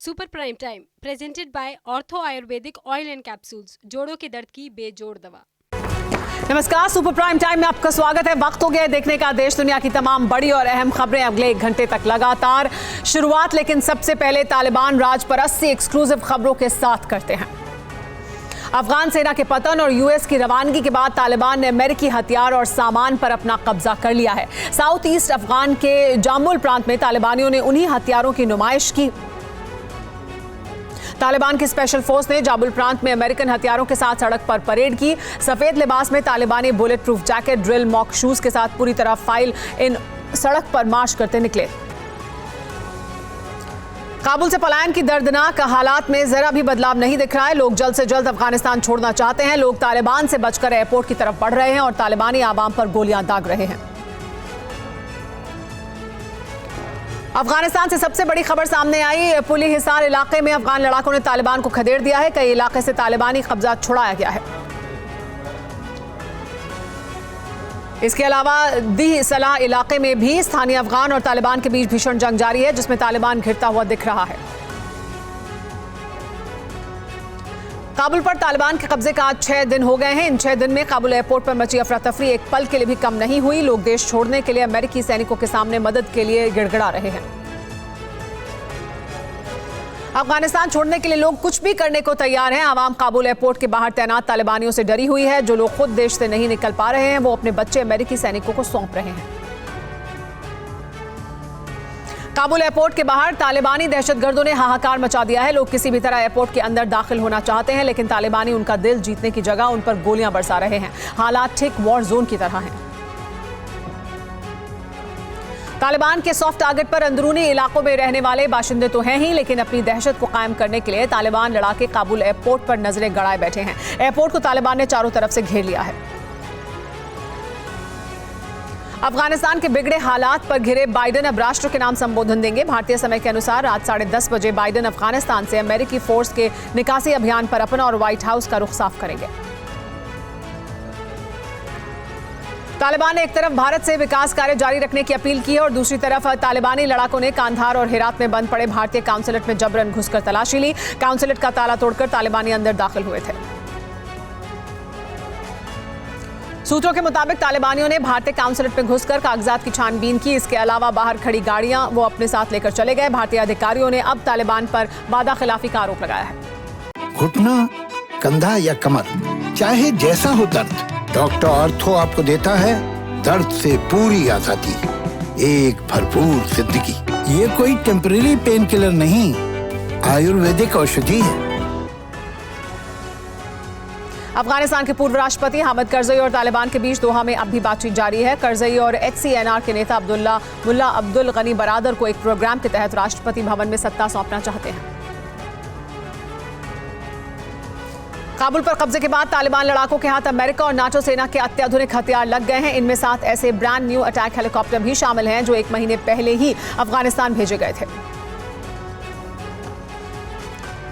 Super prime time presented by ortho Ayurvedic oil and capsules, जोड़ों के दर्द की बेजोड़ दवा। नमस्कार, सुपर प्राइम टाइम में आपका स्वागत है। वक्त हो गया है देखने का देश दुनिया की तमाम बड़ी और अहम खबरें अगले 1 घंटे तक लगातार शुरुआत। लेकिन सबसे पहले तालिबान राज पर 80 एक्सक्लूसिव खबरों के साथ करते हैं। अफगान सेना के पतन और यूएस की रवानगी के बाद तालिबान ने अमेरिकी हथियार और सामान पर अपना कब्जा कर लिया है। साउथ ईस्ट अफगान के जामुल प्रांत में तालिबानियों ने उन्हीं हथियारों की नुमाइश की। तालिबान की स्पेशल फोर्स ने जाबुल प्रांत में अमेरिकन हथियारों के साथ सड़क पर परेड की। सफेद लिबास में तालिबानी bullet proof jacket, drill, mock shoes के साथ पूरी तरह फाइल इन सड़क पर मार्च करते निकले। काबुल से पलायन की दर्दनाक हालात में जरा भी बदलाव नहीं दिख रहा है। लोग जल्द से जल्द अफगानिस्तान छोड़ना चाहते हैं। लोग तालिबान से बचकर एयरपोर्ट की तरफ बढ़ रहे हैं और तालिबानी आवाम पर गोलियां दाग रहे हैं। अफगानिस्तान से सबसे बड़ी खबर सामने आई। पुली हिसार इलाके में अफगान लड़ाकों ने तालिबान को खदेड़ दिया है। कई इलाके से तालिबानी कब्जा छुड़ाया गया है। इसके अलावा दी सलाह इलाके में भी स्थानीय अफगान और तालिबान के बीच भीषण जंग जारी है, जिसमें तालिबान घिरता हुआ दिख रहा है। काबुल पर तालिबान के कब्जे का आज 6 दिन हो गए हैं। इन 6 दिन में काबुल एयरपोर्ट पर मची अफरा तफरी एक पल के लिए भी कम नहीं हुई। लोग देश छोड़ने के लिए अमेरिकी सैनिकों के सामने मदद के लिए गिड़गिड़ा रहे हैं। अफगानिस्तान छोड़ने के लिए लोग कुछ भी करने को तैयार हैं। आवाम काबुल एयरपोर्ट के बाहर तैनात तालिबानियों से डरी हुई है। जो लोग खुद देश से नहीं निकल पा रहे हैं, वो अपने बच्चे अमेरिकी सैनिकों को सौंप रहे हैं। काबुल एयरपोर्ट के बाहर तालिबानी दहशतगर्दों ने हाहाकार मचा दिया है। लोग किसी भी तरह एयरपोर्ट के अंदर दाखिल होना चाहते हैं, लेकिन तालिबानी उनका दिल जीतने की जगह उन पर गोलियां बरसा रहे हैं। हालात ठीक वॉर जोन की तरह हैं। तालिबान के सॉफ्ट टारगेट पर अंदरूनी इलाकों में रहने वाले बाशिंदे तो हैं ही, लेकिन अपनी दहशत को कायम करने के लिए तालिबान लड़ाके काबुल एयरपोर्ट पर नजरें गड़ाए बैठे हैं। एयरपोर्ट को तालिबान ने चारों तरफ से घेर लिया है। अफगानिस्तान के बिगड़े हालात पर घिरे बाइडेन अब राष्ट्र के नाम संबोधन देंगे। भारतीय समय के अनुसार रात 10:30 बजे बाइडेन अफगानिस्तान से अमेरिकी फोर्स के निकासी अभियान पर अपना और व्हाइट हाउस का रुख साफ करेंगे। तालिबान ने एक तरफ भारत से विकास कार्य जारी रखने की अपील की है और दूसरी तरफ तालिबानी लड़ाकों ने कांधार और हेरात में बंद पड़े भारतीय काउंसलेट में जबरन घुसकर तलाशी ली। काउंसलेट का ताला तोड़कर तालिबानी अंदर दाखिल हुए थे। सूत्रों के मुताबिक तालिबानियों ने भारतीय काउंसलेट में घुसकर कागजात की छानबीन की। इसके अलावा बाहर खड़ी गाड़ियां वो अपने साथ लेकर चले गए। भारतीय अधिकारियों ने अब तालिबान पर वादा खिलाफी का आरोप लगाया है। घुटना, कंधा या कमर, चाहे जैसा हो दर्द, डॉक्टर ऑर्थो आपको देता है दर्द से पूरी आजादी, एक भरपूर जिंदगी। ये कोई टेम्परेरी पेन किलर नहीं, आयुर्वेदिक औषधि है। अफगानिस्तान के पूर्व राष्ट्रपति हामिद करजई और तालिबान के बीच दोहा में अब भी बातचीत जारी है। करजई और HCNR के नेता मुल्ला अब्दुल गनी बरादर को एक प्रोग्राम के तहत राष्ट्रपति भवन में सत्ता सौंपना चाहते हैं। काबुल पर कब्जे के बाद तालिबान लड़ाकों के हाथ अमेरिका और नाटो सेना के अत्याधुनिक हथियार लग गए हैं। इनमें 7 ऐसे ब्रांड न्यू अटैक हेलीकॉप्टर भी शामिल हैं जो 1 महीने पहले ही अफगानिस्तान भेजे गए थे।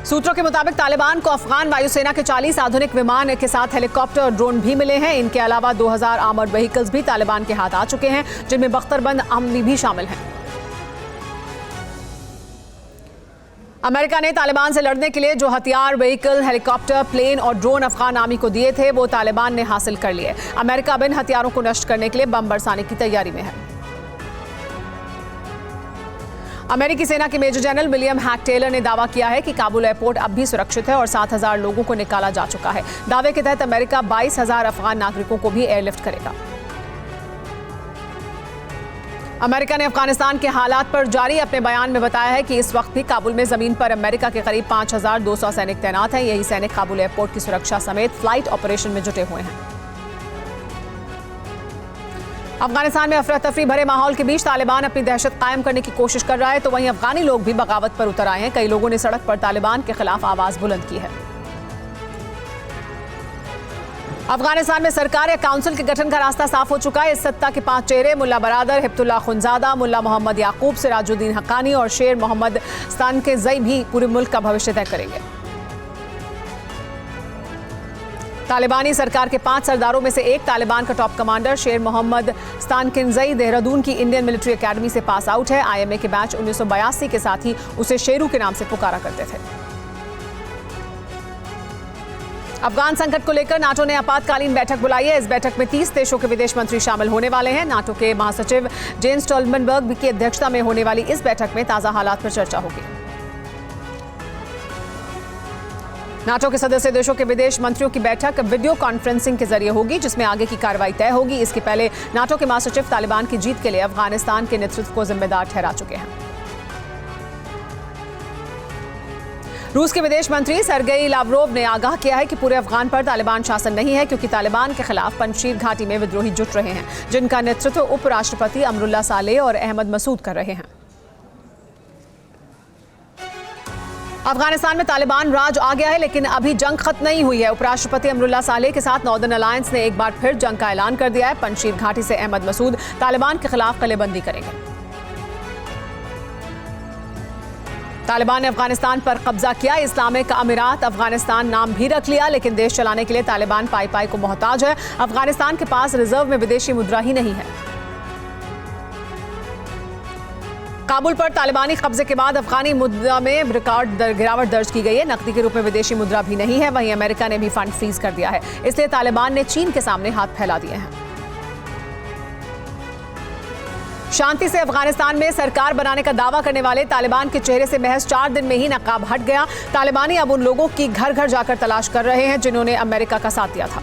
सूत्रों के मुताबिक तालिबान को अफगान वायुसेना के 40 आधुनिक विमान के साथ हेलीकॉप्टर और ड्रोन भी मिले हैं। इनके अलावा 2000 आर्मर्ड व्हीकल्स भी तालिबान के हाथ आ चुके हैं, जिनमें बख्तरबंद आर्मी भी शामिल हैं। अमेरिका ने तालिबान से लड़ने के लिए जो हथियार, व्हीकल, हेलीकॉप्टर, प्लेन और ड्रोन अफगान आर्मी को दिए थे, वो तालिबान ने हासिल कर लिए। अमेरिका अब इन हथियारों को नष्ट करने के लिए बम बरसाने की तैयारी में है। अमेरिकी सेना के major general William Hack Taylor ने दावा किया है कि काबुल एयरपोर्ट अब भी सुरक्षित है और 7000 लोगों को निकाला जा चुका है। दावे के तहत अमेरिका 22000 अफगान नागरिकों को भी एयरलिफ्ट करेगा। अमेरिका ने अफगानिस्तान के हालात पर जारी अपने बयान में बताया है कि इस वक्त भी काबुल में जमीन पर अमेरिका के करीब 5200 सैनिक तैनात हैं। यही सैनिक काबुल एयरपोर्ट की सुरक्षा समेत फ्लाइट ऑपरेशन में जुटे हुए हैं। अफगानिस्तान में अफरा तफरी भरे माहौल के बीच तालिबान अपनी दहशत कायम करने की कोशिश कर रहा है, तो वहीं अफगानी लोग भी बगावत पर उतर आए हैं। कई लोगों ने सड़क पर तालिबान के खिलाफ आवाज बुलंद की है। अफगानिस्तान में सरकार या काउंसिल के गठन का रास्ता साफ हो चुका है। इस सत्ता के 5 चेहरे मुल्ला बरादर, हिब्तुल्लाह खुनजादा, मुल्ला मोहम्मद याकूब, सिराजुद्दीन हक्कानी और शेर मोहम्मद स्तानकेज़ई भी पूरे मुल्क का भविष्य तय करेंगे। तालिबानी सरकार के 5 सरदारों में से एक तालिबान का टॉप कमांडर शेर मोहम्मद स्तानकिनज़ई देहरादून की इंडियन मिलिट्री एकेडमी से पास आउट है। आईएमए के बैच 1982 के साथ ही उसे शेरू के नाम से पुकारा करते थे। अफगान संकट को लेकर नाटो ने आपातकालीन बैठक बुलाई है। इस बैठक में 30 देशों के विदेश मंत्री शामिल होने वाले हैं। नाटो के महासचिव जेन्स स्टोल्टनबर्ग की अध्यक्षता में होने वाली इस बैठक में ताजा हालात पर चर्चा होगी। नाटो के सदस्य देशों के विदेश मंत्रियों की बैठक वीडियो कॉन्फ्रेंसिंग के जरिए होगी, जिसमें आगे की कार्रवाई तय होगी। इसके पहले नाटो के महासचिव तालिबान की जीत के लिए अफगानिस्तान के नेतृत्व को जिम्मेदार ठहरा चुके हैं। रूस के विदेश मंत्री सर्गेई लावरोव ने आगाह किया है कि पूरे अफगान पर तालिबान शासन नहीं है, क्योंकि तालिबान के खिलाफ पंजशीर घाटी में विद्रोही जुट रहे हैं, जिनका नेतृत्व उपराष्ट्रपति अमरुल्लाह सालेह और अहमद मसूद कर रहे हैं। अफगानिस्तान में तालिबान राज आ गया है, लेकिन अभी जंग खत्म नहीं हुई है। उपराष्ट्रपति अमरुल्लाह सालेह के साथ नॉर्दर्न अलायंस ने एक बार फिर जंग का ऐलान कर दिया है। पंजशीर घाटी से अहमद मसूद तालिबान के खिलाफ किलेबंदी करेंगे। तालिबान ने अफगानिस्तान पर कब्जा किया। इस्लामिक अमीरात अफगानिस्तान नाम भी रख लिया, लेकिन देश चलाने के लिए तालिबान पाई पाई को मोहताज है। अफगानिस्तान के पास रिजर्व में विदेशी मुद्रा ही नहीं है। काबुल पर तालिबानी कब्जे के बाद अफगानी मुद्रा में रिकॉर्ड गिरावट दर्ज की गई है। नकदी के रूप में विदेशी मुद्रा भी नहीं है। वहीं अमेरिका ने भी फंड फ्रीज कर दिया है। इसलिए तालिबान ने चीन के सामने हाथ फैला दिए हैं। शांति से अफगानिस्तान में सरकार बनाने का दावा करने वाले तालिबान के चेहरे से महज 4 दिन में ही नकाब हट गया। तालिबानी अब उन लोगों की घर घर जाकर तलाश कर रहे हैं जिन्होंने अमेरिका का साथ दिया था।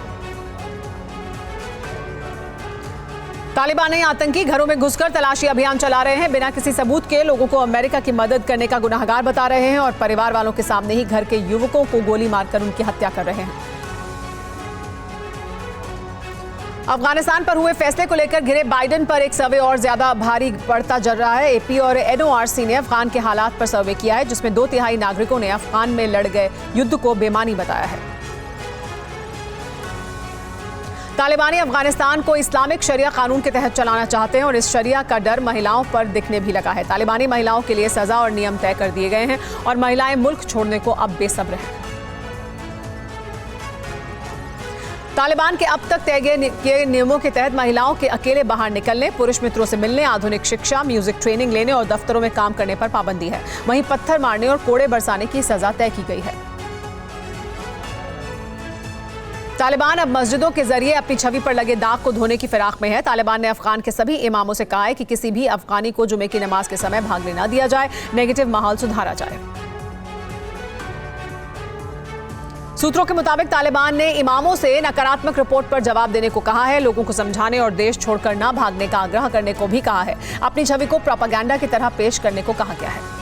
तालिबानी आतंकी घरों में घुसकर तलाशी अभियान चला रहे हैं। बिना किसी सबूत के लोगों को अमेरिका की मदद करने का गुनाहगार बता रहे हैं और परिवार वालों के सामने ही घर के युवकों को गोली मारकर उनकी हत्या कर रहे हैं। अफगानिस्तान पर हुए फैसले को लेकर घिरे बाइडेन पर एक सर्वे और ज्यादा भारी पड़ता चल रहा है। एपी और एनओआरसी ने अफगान के हालात पर सर्वे किया है, जिसमें 2/3 नागरिकों ने अफगान में लड़ गए युद्ध को बेमानी बताया है। तालिबानी अफगानिस्तान को इस्लामिक शरिया कानून के तहत चलाना चाहते हैं और इस शरिया का डर महिलाओं पर दिखने भी लगा है। तालिबानी महिलाओं के लिए सजा और नियम तय कर दिए गए हैं और महिलाएं मुल्क छोड़ने को अब बेसब्र हैं। तालिबान के अब तक तय किए नियमों के तहत महिलाओं के अकेले बाहर निकलने, पुरुष मित्रों से मिलने, आधुनिक शिक्षा, म्यूजिक ट्रेनिंग लेने और दफ्तरों में काम करने पर पाबंदी है। वहीं पत्थर मारने और कोड़े बरसाने की सजा तय की गई है। तालिबान अब मस्जिदों के जरिए अपनी छवि पर लगे दाग को धोने की फिराक में है। तालिबान ने अफगान के सभी इमामों से कहा है कि किसी भी अफगानी को जुमे की नमाज के समय भागने न दिया जाए, नेगेटिव माहौल सुधारा जाए। सूत्रों के मुताबिक तालिबान ने इमामों से नकारात्मक रिपोर्ट पर जवाब देने को कहा है, लोगों को समझाने और देश छोड़कर न भागने का आग्रह करने को भी कहा है। अपनी छवि को प्रोपेगेंडा की तरह पेश करने को कहा गया है।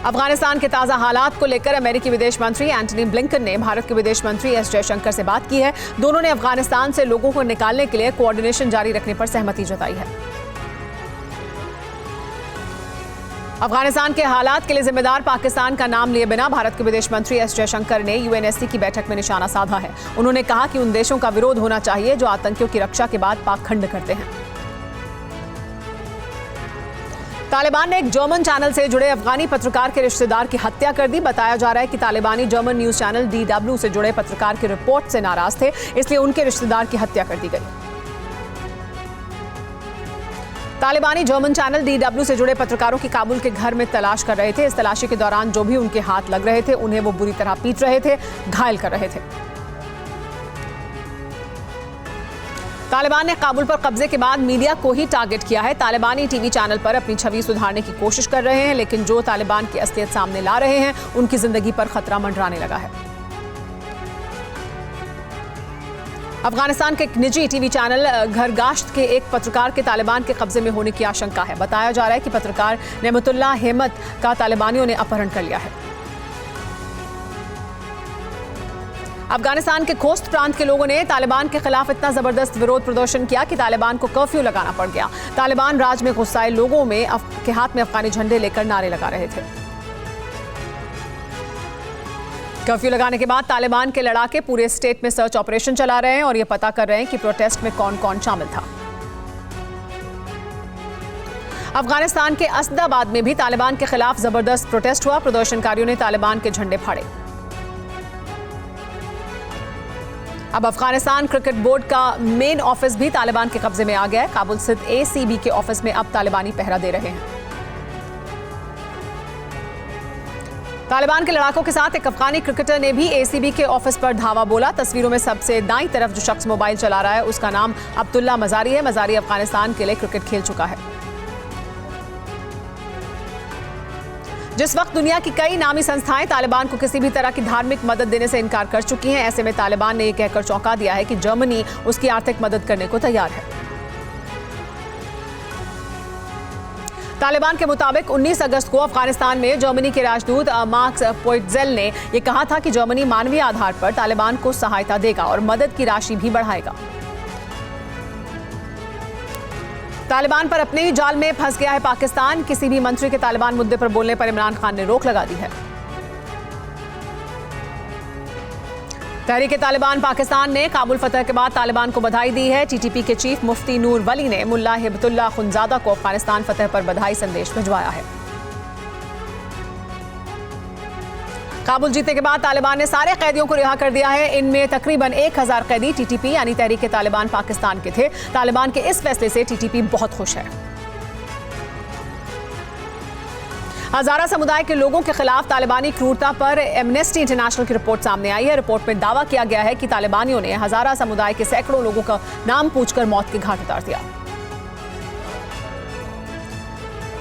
अफगानिस्तान के ताजा हालात को लेकर अमेरिकी विदेश मंत्री एंटनी ब्लिंकन ने भारत के विदेश मंत्री एस जयशंकर से बात की है। दोनों ने अफगानिस्तान से लोगों को निकालने के लिए कोऑर्डिनेशन जारी रखने पर सहमति जताई है। अफगानिस्तान के हालात के लिए जिम्मेदार पाकिस्तान का नाम लिए बिना भारत के विदेश मंत्री एस जयशंकर ने यूएनएससी की बैठक में निशाना साधा है। उन्होंने कहा कि उन देशों का विरोध होना चाहिए जो आतंकियों की रक्षा के बाद पाखंड करते हैं। तालिबान ने एक जर्मन चैनल से जुड़े अफगानी पत्रकार के रिश्तेदार की हत्या कर दी। बताया जा रहा है कि तालिबानी जर्मन न्यूज चैनल DW से जुड़े पत्रकार की रिपोर्ट से नाराज थे, इसलिए उनके रिश्तेदार की हत्या कर दी गई। तालिबानी जर्मन चैनल DW से जुड़े पत्रकारों की काबुल के घर में तलाश कर रहे थे। इस तलाशी के दौरान जो भी उनके हाथ लग रहे थे उन्हें वो बुरी तरह पीट रहे थे, घायल कर रहे थे। तालिबान ने काबुल पर कब्जे के बाद मीडिया को ही टारगेट किया है। तालिबानी टीवी चैनल पर अपनी छवि सुधारने की कोशिश कर रहे हैं, लेकिन जो तालिबान की असलियत सामने ला रहे हैं उनकी जिंदगी पर खतरा मंडराने लगा है। अफगानिस्तान के एक निजी टीवी चैनल घरगाश्त के एक पत्रकार के तालिबान के कब्जे में होने की आशंका है। बताया जा रहा है कि पत्रकार नेमतुल्लाह हेमत का तालिबानियों ने अपहरण कर लिया है। अफगानिस्तान के खोस्त प्रांत के लोगों ने तालिबान के खिलाफ इतना जबरदस्त विरोध प्रदर्शन किया कि तालिबान को कर्फ्यू लगाना पड़ गया। तालिबान राज में गुस्साए लोगों में के हाथ में अफगानी झंडे लेकर नारे लगा रहे थे। कर्फ्यू लगाने के बाद तालिबान के लड़ाके पूरे स्टेट में सर्च ऑपरेशन चला रहे हैं और ये पता कर रहे हैं कि प्रोटेस्ट में कौन कौन शामिल था। अफगानिस्तान के असदाबाद में भी तालिबान के खिलाफ जबरदस्त प्रोटेस्ट हुआ। प्रदर्शनकारियों ने तालिबान के झंडे फाड़े। अब अफगानिस्तान क्रिकेट बोर्ड का मेन ऑफिस भी तालिबान के कब्जे में आ गया है। काबुल स्थित ACB के ऑफिस में अब तालिबानी पहरा दे रहे हैं। तालिबान के लड़ाकों के साथ एक अफगानी क्रिकेटर ने भी ACB के ऑफिस पर धावा बोला। तस्वीरों में सबसे दाईं तरफ जो शख्स मोबाइल चला रहा है उसका नाम अब्दुल्ला मजारी है। मजारी अफगानिस्तान के लिए क्रिकेट खेल चुका है। जिस वक्त दुनिया की कई नामी संस्थाएं तालिबान को किसी भी तरह की धार्मिक मदद देने से इनकार कर चुकी हैं, ऐसे में तालिबान ने यह कहकर चौंका दिया है कि जर्मनी उसकी आर्थिक मदद करने को तैयार है। तालिबान के मुताबिक 19 अगस्त को अफगानिस्तान में जर्मनी के राजदूत मार्क्स पोइटजेल ने यह कहा था कि जर्मनी मानवीय आधार पर तालिबान को सहायता देगा और मदद की राशि भी बढ़ाएगा। तालिबान पर अपने ही जाल में फंस गया है पाकिस्तान। किसी भी मंत्री के तालिबान मुद्दे पर बोलने पर इमरान खान ने रोक लगा दी है। तहरीक तालिबान पाकिस्तान ने काबुल फतह के बाद तालिबान को बधाई दी है। TTP के चीफ मुफ्ती नूर वली ने मुल्ला हिबतुल्लाह खुनजादा को अफगानिस्तान फतह पर बधाई संदेश भिजवाया है। काबुल जीतने के बाद तालिबान ने सारे कैदियों को रिहा कर दिया है। इनमें तकरीबन 1000 कैदी TTP यानी तहरीक तालिबान पाकिस्तान के थे। तालिबान के इस फैसले से TTP बहुत खुश है। हजारा समुदाय के लोगों के खिलाफ तालिबानी क्रूरता पर एमनेस्टी इंटरनेशनल की रिपोर्ट सामने आई है। रिपोर्ट में दावा किया गया है कि तालिबानियों ने हजारा समुदाय के सैकड़ों लोगों का नाम पूछकर मौत के घाट उतार दिया।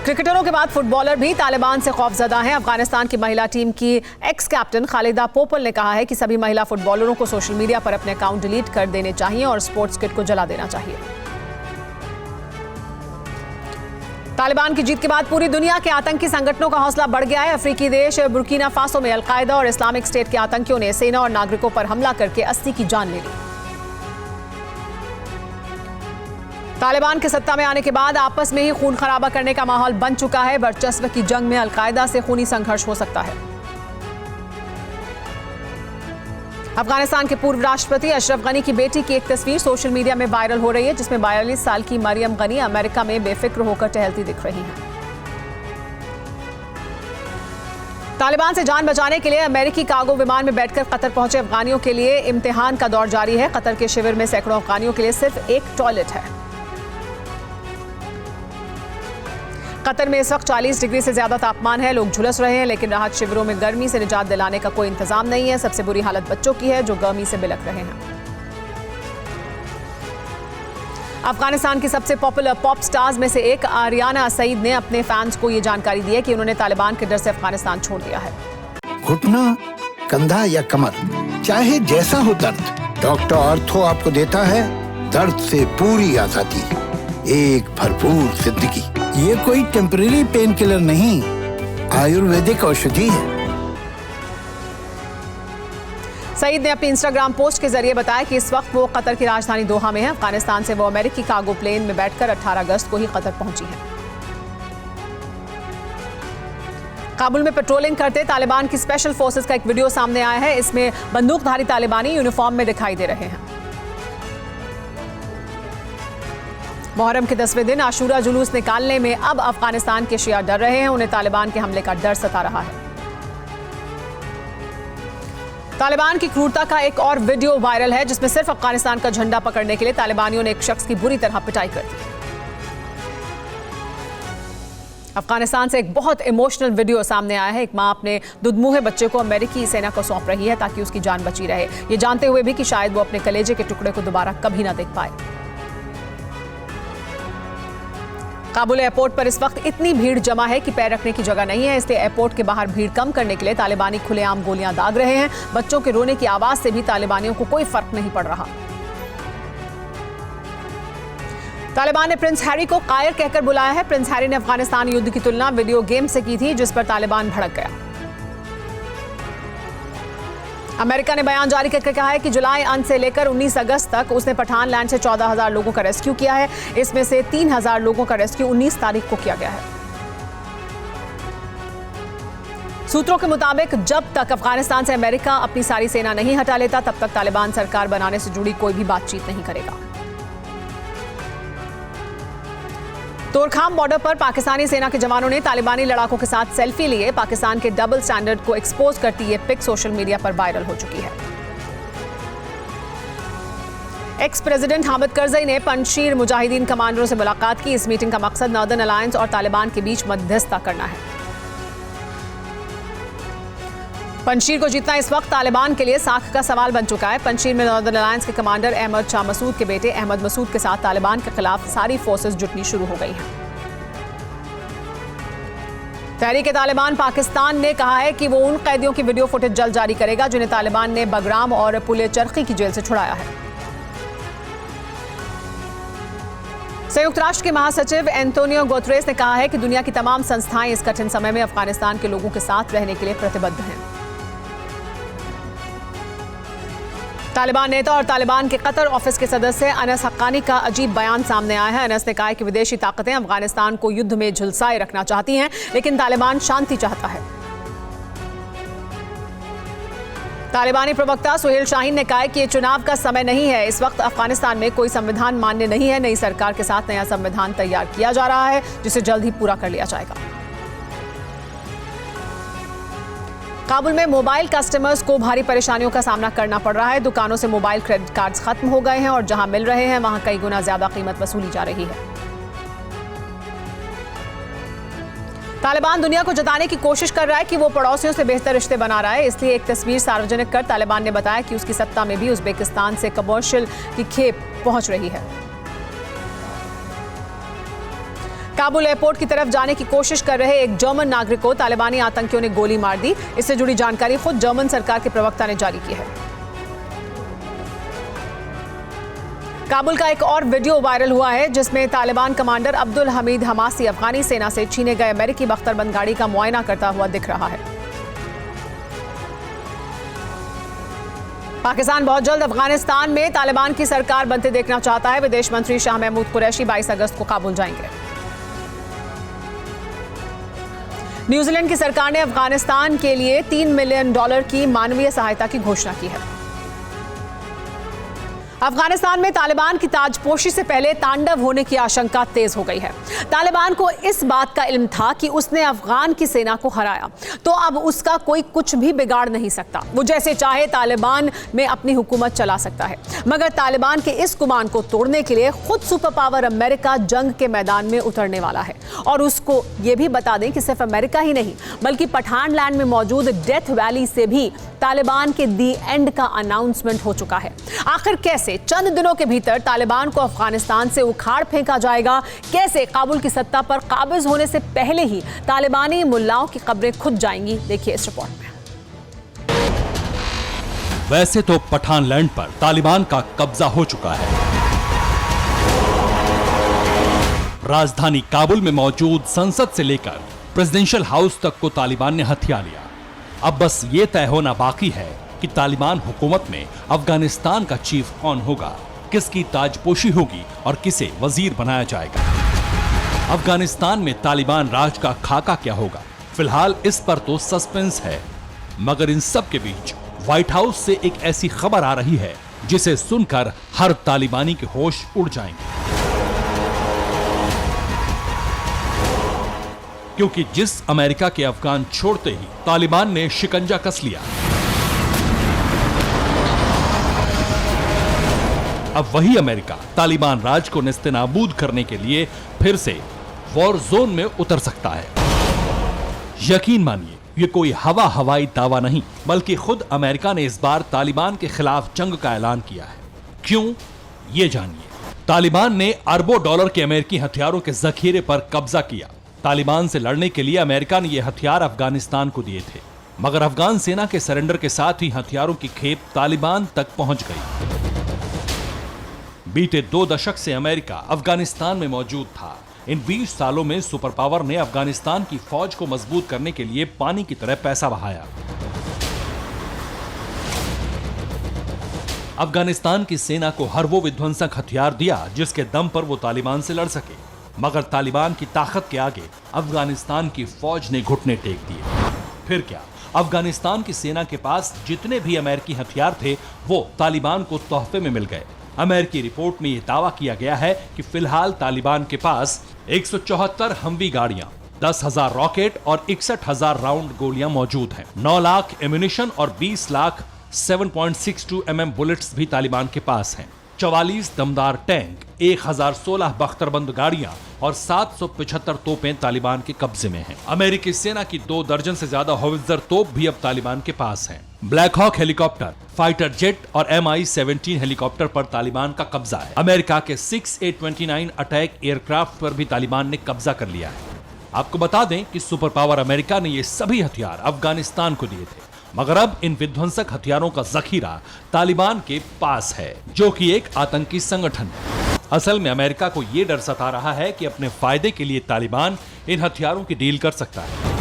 क्रिकेटरों के बाद फुटबॉलर भी तालिबान से खौफजदा हैं। अफगानिस्तान की महिला टीम की एक्स कैप्टन खालिदा पोपल ने कहा है कि सभी महिला फुटबॉलरों को सोशल मीडिया पर अपने अकाउंट डिलीट कर देने चाहिए और स्पोर्ट्स किट को जला देना चाहिए। तालिबान की जीत के बाद पूरी दुनिया के आतंकी संगठनों का हौसला बढ़ गया है। अफ्रीकी देश बुर्किना फासो में अलकायदा और इस्लामिक स्टेट के आतंकियों ने सेना और नागरिकों पर हमला करके 80 की जान ले ली। तालिबान के सत्ता में आने के बाद आपस में ही खून खराबा करने का माहौल बन चुका है। वर्चस्व की जंग में अलकायदा से खूनी संघर्ष हो सकता है। अफगानिस्तान के पूर्व राष्ट्रपति अशरफ गनी की बेटी की एक तस्वीर सोशल मीडिया में वायरल हो रही है, जिसमें 42 साल की मरियम गनी अमेरिका में बेफिक्र होकर टहलती दिख रही हैं। तालिबान से जान बचाने के लिए अमेरिकी कार्गो विमान में बैठकर कतर पहुंचे अफगानियों के लिए इम्तिहान का दौर जारी है। कतर के शिविर में सैकड़ों अफगानियों के लिए सिर्फ एक टॉयलेट है। कतर में इस वक्त 40 डिग्री से ज्यादा तापमान है। लोग झुलस रहे हैं, लेकिन राहत शिविरों में गर्मी से निजात दिलाने का कोई इंतजाम नहीं है। सबसे बुरी हालत बच्चों की है, जो गर्मी से बिलख रहे हैं। अफगानिस्तान की सबसे पॉपुलर पॉप स्टार्स में से एक आरियाना सईद ने अपने फैंस को ये जानकारी दी है कि उन्होंने तालिबान के डर से अफगानिस्तान छोड़ दिया है। घुटना, कंधा या कमर, चाहे जैसा हो दर्द, डॉक्टर ऑर्थो आपको देता है दर्द से पूरी आजादी, एक भरपूर जिंदगी। ये कोई टेम्परेरी पेन किलर नहीं, आयुर्वेदिक औषधि है। सईद ने अपनी इंस्टाग्राम पोस्ट के जरिए बताया कि इस वक्त वो कतर की राजधानी दोहा में है। अफगानिस्तान से वो अमेरिकी कार्गो प्लेन में बैठकर 18 अगस्त को ही कतर पहुंची है। काबुल में पेट्रोलिंग करते तालिबान की स्पेशल फोर्सेस का एक वीडियो सामने आया है। इसमें बंदूकधारी तालिबानी यूनिफॉर्म में दिखाई दे रहे हैं। मुहर्रम के 10वें दिन आशूरा जुलूस निकालने में अब अफगानिस्तान के शिया डर रहे हैं। उन्हें तालिबान के हमले का डर सता रहा है। तालिबान की क्रूरता का एक और वीडियो वायरल है, जिसमें सिर्फ अफगानिस्तान का झंडा पकड़ने के लिए तालिबानियों ने एक शख्स की बुरी तरह पिटाई कर दी। अफगानिस्तान से एक बहुत इमोशनल वीडियो सामने आया है। एक मां अपने दुधमुहे बच्चे को अमेरिकी सेना को सौंप रही है ताकि उसकी जान बची रहे, ये जानते हुए भी कि शायद वो अपने कलेजे के टुकड़े को दोबारा कभी ना देख पाए। काबुल एयरपोर्ट पर इस वक्त इतनी भीड़ जमा है कि पैर रखने की जगह नहीं है, इसलिए एयरपोर्ट के बाहर भीड़ कम करने के लिए तालिबानी खुलेआम गोलियां दाग रहे हैं। बच्चों के रोने की आवाज से भी तालिबानियों को कोई फर्क नहीं पड़ रहा। तालिबान ने प्रिंस हैरी को कायर कहकर बुलाया है। प्रिंस हैरी ने अफगानिस्तान युद्ध की तुलना वीडियो गेम से की थी, जिस पर तालिबान भड़क गया। अमेरिका ने बयान जारी करके कहा है कि जुलाई अंत से लेकर 19 अगस्त तक उसने पठान लैंड से 14,000 लोगों का रेस्क्यू किया है। इसमें से 3,000 लोगों का रेस्क्यू 19 तारीख को किया गया है। सूत्रों के मुताबिक जब तक अफगानिस्तान से अमेरिका अपनी सारी सेना नहीं हटा लेता, तब तक तालिबान सरकार बनाने से जुड़ी कोई भी बातचीत नहीं करेगा। तोरखाम बॉर्डर पर पाकिस्तानी सेना के जवानों ने तालिबानी लड़ाकों के साथ सेल्फी लिए। पाकिस्तान के डबल स्टैंडर्ड को एक्सपोज करती ये पिक सोशल मीडिया पर वायरल हो चुकी है। एक्स प्रेसिडेंट हामिद करजई ने पंजशीर मुजाहिदीन कमांडरों से मुलाकात की। इस मीटिंग का मकसद नॉर्दर्न अलायंस और तालिबान के बीच मध्यस्थता करना है। पंजशीर को जीतना इस वक्त तालिबान के लिए साख का सवाल बन चुका है। पंजशीर में नॉर्दर्न अलायंस के कमांडर अहमद शाह मसूद के बेटे अहमद मसूद के साथ तालिबान के खिलाफ सारी फोर्सेस जुटनी शुरू हो गई हैं। तहरीक तालिबान पाकिस्तान ने कहा है कि वो उन कैदियों की वीडियो फुटेज जल्द जारी करेगा जिन्हें तालिबान ने बगराम और पुले चरखी की जेल से छुड़ाया है। संयुक्त राष्ट्र के महासचिव एंटोनियो गुतेरेस ने कहा है कि दुनिया की तमाम संस्थाएं इस कठिन समय में अफगानिस्तान के लोगों के साथ रहने के लिए प्रतिबद्ध हैं। तालिबान नेता और तालिबान के कतर ऑफिस के सदस्य अनस हक्कानी का अजीब बयान सामने आया है। अनस ने कहा है कि विदेशी ताकतें अफगानिस्तान को युद्ध में झुलसाए रखना चाहती हैं, लेकिन तालिबान शांति चाहता है। तालिबानी प्रवक्ता सुहेल शाहीन ने कहा है कि ये चुनाव का समय नहीं है। इस वक्त अफगानिस्तान में कोई संविधान मान्य नहीं है। नई सरकार के साथ नया संविधान तैयार किया जा रहा है, जिसे जल्द ही पूरा कर लिया जाएगा। काबुल में मोबाइल कस्टमर्स को भारी परेशानियों का सामना करना पड़ रहा है। दुकानों से मोबाइल क्रेडिट कार्ड्स खत्म हो गए हैं और जहां मिल रहे हैं वहां कई गुना ज्यादा कीमत वसूली जा रही है। तालिबान दुनिया को जताने की कोशिश कर रहा है कि वो पड़ोसियों से बेहतर रिश्ते बना रहा है। इसलिए एक तस्वीर सार्वजनिक कर तालिबान ने बताया कि उसकी सत्ता में भी उज्बेकिस्तान से कमर्शियल की खेप पहुंच रही है। काबुल एयरपोर्ट की तरफ जाने की कोशिश कर रहे एक जर्मन नागरिक को तालिबानी आतंकियों ने गोली मार दी। इससे जुड़ी जानकारी खुद जर्मन सरकार के प्रवक्ता ने जारी की है। काबुल का एक और वीडियो वायरल हुआ है जिसमें तालिबान कमांडर अब्दुल हमीद हमासी अफगानी सेना से छीने गए अमेरिकी बख्तरबंद गाड़ी का मुआयना करता हुआ दिख रहा है। पाकिस्तान बहुत जल्द अफगानिस्तान में तालिबान की सरकार बनते देखना चाहता है। विदेश मंत्री शाह महमूद कुरैशी 22 अगस्त को काबुल जाएंगे। न्यूजीलैंड की सरकार ने अफगानिस्तान के लिए $3 मिलियन की मानवीय सहायता की घोषणा की है। अफगानिस्तान में तालिबान की ताजपोशी से पहले तांडव होने की आशंका तेज हो गई है। तालिबान को इस बात का इल्म था कि उसने अफगान की सेना को हराया, तो अब उसका कोई कुछ भी बिगाड़ नहीं सकता। वो जैसे चाहे तालिबान में अपनी हुकूमत चला सकता है। मगर तालिबान के इस गुमान को तोड़ने के लिए खुद सुपर पावर अमेरिका जंग के मैदान में उतरने वाला है। और उसको ये भी बता दें कि सिर्फ अमेरिका ही नहीं बल्कि पठान लैंड में मौजूद डेथ वैली से भी तालिबान के दी एंड का अनाउंसमेंट हो चुका है। आखिर कैसे चंद दिनों के भीतर तालिबान को अफगानिस्तान से उखाड़ फेंका जाएगा, कैसे काबुल की सत्ता पर काबिज होने से पहले ही तालिबानी मुल्लाओं की कब्रें खुद जाएंगी, देखिए इस रिपोर्ट में। वैसे तो पठान लैंड पर तालिबान का कब्जा हो चुका है। राजधानी काबुल में मौजूद संसद से लेकर प्रेसिडेंशियल हाउस तक को तालिबान ने हथिया लिया। अब बस ये तय होना बाकी है कि तालिबान हुकूमत में अफगानिस्तान का चीफ कौन होगा, किसकी ताजपोशी होगी और किसे वजीर बनाया जाएगा। अफगानिस्तान में तालिबान राज का खाका क्या होगा, फिलहाल इस पर तो सस्पेंस है। मगर इन सब के बीच व्हाइट हाउस से एक ऐसी खबर आ रही है जिसे सुनकर हर तालिबानी के होश उड़ जाएंगे। क्योंकि जिस अमेरिका के अफगान छोड़ते ही तालिबान ने शिकंजा कस लिया, अब वही अमेरिका तालिबान राज को नेस्तनाबूद करने के लिए फिर से वॉर जोन में उतर सकता है। यकीन मानिए ये कोई हवाई दावा नहीं, बल्कि खुद अमेरिका ने इस बार तालिबान के खिलाफ जंग का ऐलान किया है। क्यों, ये जानिए। तालिबान ने अरबों डॉलर के अमेरिकी हथियारों के जखीरे पर कब्जा किया। तालिबान से लड़ने के लिए अमेरिका ने यह हथियार अफगानिस्तान को दिए थे, मगर अफगान सेना के सरेंडर के साथ ही हथियारों की खेप तालिबान तक पहुंच गई। बीते 2 दशक से अमेरिका अफगानिस्तान में मौजूद था। इन 20 सालों में सुपर पावर ने अफगानिस्तान की फौज को मजबूत करने के लिए पानी की तरह पैसा बहाया। अफगानिस्तान की सेना को हर वो विध्वंसक हथियार दिया जिसके दम पर वो तालिबान से लड़ सके, मगर तालिबान की ताकत के आगे अफगानिस्तान की फौज ने घुटने टेक दिए। फिर क्या, अफगानिस्तान की सेना के पास जितने भी अमेरिकी हथियार थे वो तालिबान को तोहफे में मिल गए। अमेरिकी रिपोर्ट में यह दावा किया गया है कि फिलहाल तालिबान के पास 174 हमवी गाड़ियां, 10,000 रॉकेट और 61,000 राउंड गोलियां मौजूद हैं। 9 लाख एम्यूनिशन और 20 लाख 7.62 mm बुलेट्स भी तालिबान के पास हैं। 44 दमदार टैंक, 1016 बख्तरबंद गाड़ियां और 775 तोपें तालिबान के कब्जे में हैं। अमेरिकी सेना की 2 दर्जन से ज्यादा होवित्जर तोप भी अब तालिबान के पास हैं। Black Hawk helicopter, fighter jet और MI-17 हेलीकॉप्टर पर तालिबान का कब्जा है। अमेरिका के 6 A-29 अटैक एयरक्राफ्ट पर भी तालिबान ने कब्जा कर लिया है। आपको बता दें कि सुपर पावर अमेरिका ने ये सभी हथियार अफगानिस्तान को दिए थे, मगर अब इन विध्वंसक हथियारों का जखीरा तालिबान के पास है, जो कि एक आतंकी संगठन है। असल में अमेरिका को यह डर सता रहा है कि अपने फायदे के लिए तालिबान इन हथियारों की डील कर सकता है।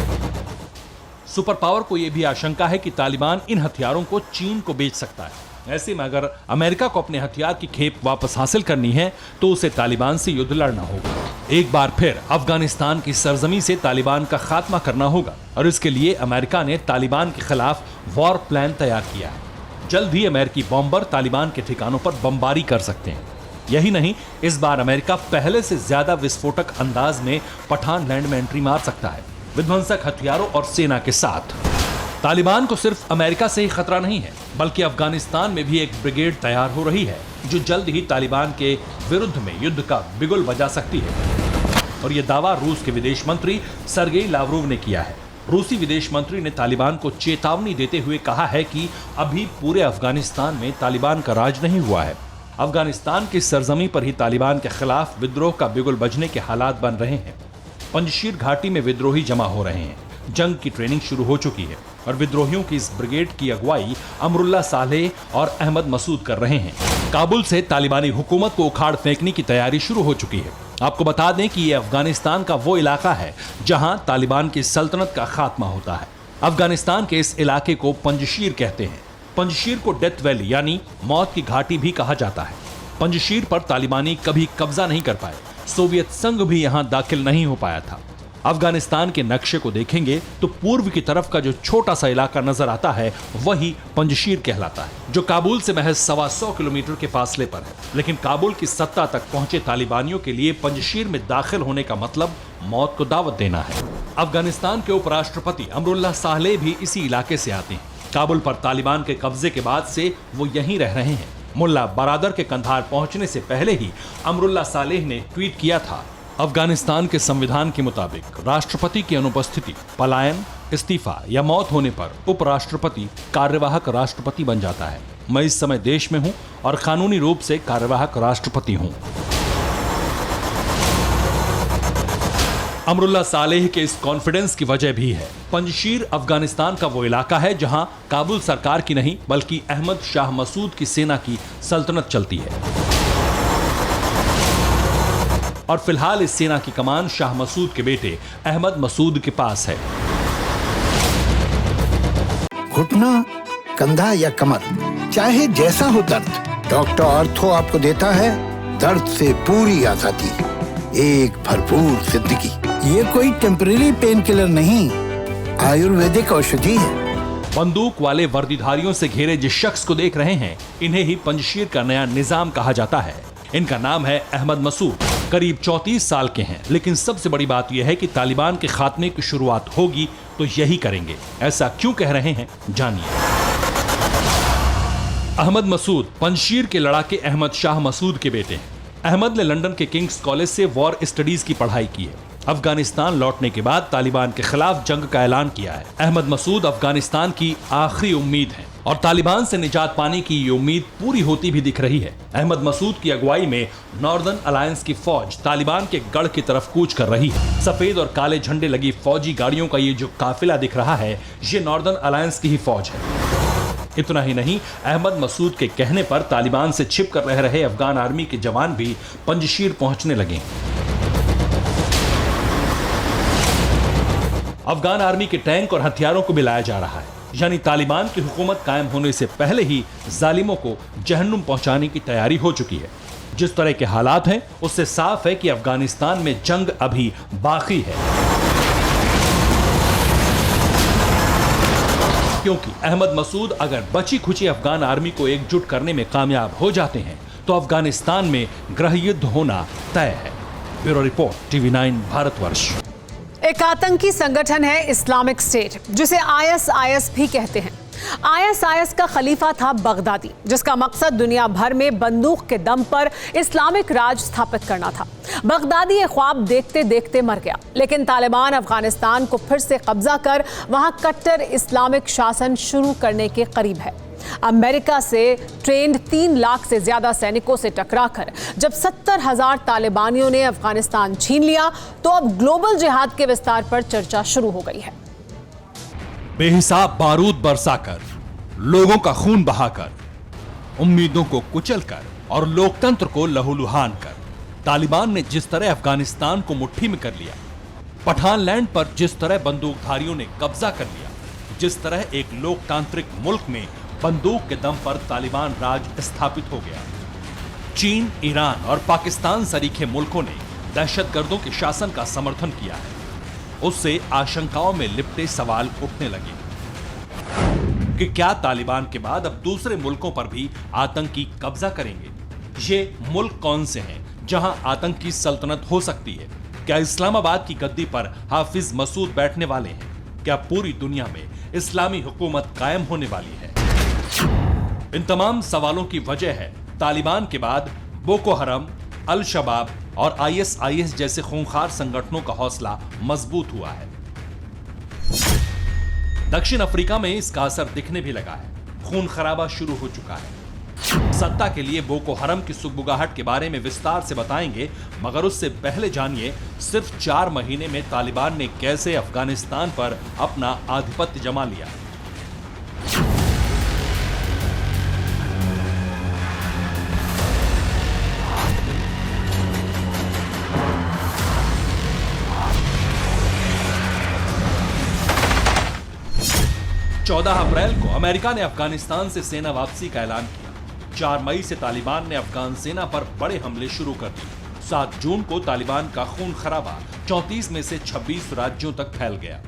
सुपर पावर को यह भी आशंका है कि तालिबान इन हथियारों को चीन को बेच सकता है। ऐसे में अगर अमेरिका को अपने हथियार की खेप वापस हासिल करनी है तो उसे तालिबान से युद्ध लड़ना होगा। एक बार फिर अफगानिस्तान की सरजमी से तालिबान का खात्मा करना होगा और इसके लिए अमेरिका ने तालिबान के खिलाफ वॉर प्लान तैयार किया है। जल्द ही अमेरिकी बॉम्बर तालिबान के ठिकानों पर बमबारी कर सकते हैं। यही नहीं, इस बार अमेरिका पहले से ज्यादा विस्फोटक अंदाज में पठान लैंड में एंट्री मार सकता है, विध्वंसक हथियारों और सेना के साथ। तालिबान को सिर्फ अमेरिका से ही खतरा नहीं है, बल्कि अफगानिस्तान में भी एक ब्रिगेड तैयार हो रही है जो जल्द ही तालिबान के विरुद्ध में युद्ध का बिगुल बजा सकती है। और यह दावा रूस के विदेश मंत्री सर्गेई लावरोव ने किया है। रूसी विदेश मंत्री ने तालिबान को चेतावनी देते हुए कहा है कि अभी पूरे अफगानिस्तान में तालिबान का राज नहीं हुआ है। अफगानिस्तान की सरजमी पर ही तालिबान के खिलाफ विद्रोह का बिगुल बजने के हालात बन रहे हैं। पंजशीर घाटी में विद्रोही जमा हो रहे हैं, जंग की ट्रेनिंग शुरू हो चुकी है और विद्रोहियों की इस ब्रिगेड की अगुवाई अमरुल्ला सालेह और अहमद मसूद कर रहे हैं। काबुल से तालिबानी हुकूमत को उखाड़ फेंकने की तैयारी शुरू हो चुकी है। आपको बता दें कि यह अफगानिस्तान का वो इलाका है जहां तालिबान की सल्तनत का खात्मा होता है। अफगानिस्तान के इस इलाके को पंजशीर कहते हैं। पंजशीर को डेथ वैली यानी मौत की घाटी भी कहा जाता है। पंजशीर पर तालिबानी कभी कब्जा नहीं कर पाए। सोवियत संघ भी यहां दाखिल नहीं हो पाया था। अफगानिस्तान के नक्शे को देखेंगे तो पूर्व की तरफ का जो छोटा सा इलाका नजर आता है वही पंजशीर कहलाता है, जो काबुल से महज 125 किलोमीटर के फासले पर है। लेकिन काबुल की सत्ता तक पहुंचे तालिबानियों के लिए पंजशीर में दाखिल होने का मतलब मौत को दावत देना है। अफगानिस्तान के उपराष्ट्रपति अमरुल्ला सालेह भी इसी इलाके से आते हैं। काबुल पर तालिबान के कब्जे के बाद से वो यहीं रह रहे हैं। मुल्ला बरादर के कंधार पहुंचने से पहले ही अमरुल्ला सालेह ने ट्वीट किया था, अफगानिस्तान के संविधान के मुताबिक राष्ट्रपति की अनुपस्थिति, पलायन, इस्तीफा या मौत होने पर उपराष्ट्रपति कार्यवाहक राष्ट्रपति बन जाता है। मैं इस समय देश में हूं और कानूनी रूप से कार्यवाहक राष्ट्रपति हूं। अमरुल्ला सालेह के इस कॉन्फिडेंस की वजह भी है। पंजशीर अफगानिस्तान का वो इलाका है जहां काबुल सरकार की नहीं बल्कि अहमद शाह मसूद की सेना की सल्तनत चलती है और फिलहाल इस सेना की कमान शाह मसूद के बेटे अहमद मसूद के पास है। घुटना, कंधा या कमर, चाहे जैसा हो दर्द, डॉक्टर ऑर्थो आपको देता है दर्द से पूरी आजादी, एक भरपूर जिंदगी। ये कोई टेम्परेरी पेन किलर नहीं, आयुर्वेदिक औषधि है। बंदूक वाले वर्दीधारियों से घिरे जिस शख्स को देख रहे हैं, इन्हें ही पंजशीर का नया निजाम कहा जाता है। इनका नाम है अहमद मसूद। करीब 34 साल के हैं, लेकिन सबसे बड़ी बात यह है कि तालिबान के खात्मे की शुरुआत होगी तो यही करेंगे। ऐसा क्यों कह रहे हैं, जानिए। अहमद मसूद पंजशीर के लड़ाके अहमद शाह मसूद के बेटे हैं। अहमद ने लंदन के किंग्स कॉलेज से वॉर स्टडीज की पढ़ाई की है। अफगानिस्तान लौटने के बाद तालिबान के खिलाफ जंग का ऐलान किया है। अहमद मसूद अफगानिस्तान की आखिरी उम्मीद है और तालिबान से निजात पाने की ये उम्मीद पूरी होती भी दिख रही है। अहमद मसूद की अगुवाई में नॉर्दर्न अलायंस की फौज तालिबान के गढ़ की तरफ कूच कर रही है। सफेद और काले झंडे लगी फौजी गाड़ियों का ये जो काफिला दिख रहा है, ये नॉर्दर्न अलायंस की ही फौज है। इतना ही नहीं, अहमद मसूद के कहने पर तालिबान से छिप कर रह रहे अफगान आर्मी के जवान भी पंजशीर पहुंचने लगे। अफगान आर्मी के टैंक और हथियारों को भी लाया जा रहा है, यानी तालिबान की हुकूमत कायम होने से पहले ही जालिमों को जहन्नुम पहुंचाने की तैयारी हो चुकी है। जिस तरह के हालात हैं, उससे साफ है कि अफगानिस्तान में जंग अभी बाकी है, क्योंकि अहमद मसूद अगर बची खुची अफगान आर्मी को एकजुट करने में कामयाब हो जाते हैं तो अफगानिस्तान में गृह युद्ध होना तय है। Bureau report, TV9 Bharatvarsh. एक आतंकी संगठन है इस्लामिक स्टेट, जिसे ISIS भी कहते हैं। ISIS का खलीफा था बगदादी, जिसका मकसद दुनिया भर में बंदूक के दम पर इस्लामिक राज स्थापित करना था। बगदादी ये ख्वाब देखते देखते मर गया, लेकिन तालिबान अफगानिस्तान को फिर से कब्जा कर वहां कट्टर इस्लामिक शासन शुरू करने के करीब है। अमेरिका से ट्रेंड 3 लाख से ज्यादा सैनिकों से टकराकर जब 70,000 तालिबानियों ने अफगानिस्तान छीन लिया, तो अब ग्लोबल जिहाद के विस्तार पर चर्चा शुरू हो गई है। बेहिसाब बारूद बरसाकर, लोगों का खून बहाकर, उम्मीदों को कुचलकर और लोकतंत्र को लहूलुहान कर तालिबान ने जिस तरह अफगानिस्तान को मुट्ठी में कर लिया, पठान लैंड पर जिस तरह बंदूकधारियों ने कब्जा कर लिया, जिस तरह एक लोकतांत्रिक मुल्क में बंदूक के दम पर तालिबान राज स्थापित हो गया। चीन, ईरान और पाकिस्तान सरीखे मुल्कों ने दहशतगर्दों के शासन का समर्थन किया है। उससे आशंकाओं में लिपटे सवाल उठने लगे कि क्या तालिबान के बाद अब दूसरे मुल्कों पर भी आतंकी कब्जा करेंगे? ये मुल्क कौन से हैं जहां आतंकी सल्तनत हो सकती है? क्या इस्लामाबाद की गद्दी पर हाफिज मसूद बैठने वाले हैं? क्या पूरी दुनिया में इस्लामी हुकूमत कायम होने वाली है? इन तमाम सवालों की वजह है तालिबान के बाद बोको हरम, अल शबाब और ISIS जैसे खूंखार संगठनों का हौसला मजबूत हुआ है। दक्षिण अफ्रीका में इसका असर दिखने भी लगा है। खून खराबा शुरू हो चुका है। सत्ता के लिए बोको हरम की सुगबुगाहट के बारे में विस्तार से बताएंगे, मगर उससे पहले जानिए सिर्फ 4 महीने में तालिबान ने कैसे अफगानिस्तान पर अपना आधिपत्य जमा लिया। चौदह अप्रैल को अमेरिका ने अफगानिस्तान से सेना वापसी का ऐलान किया। 4 मई से तालिबान ने अफगान सेना पर बड़े हमले शुरू कर दिए। 7 जून को तालिबान का खून खराबा 34 में से 26 राज्यों तक फैल गया।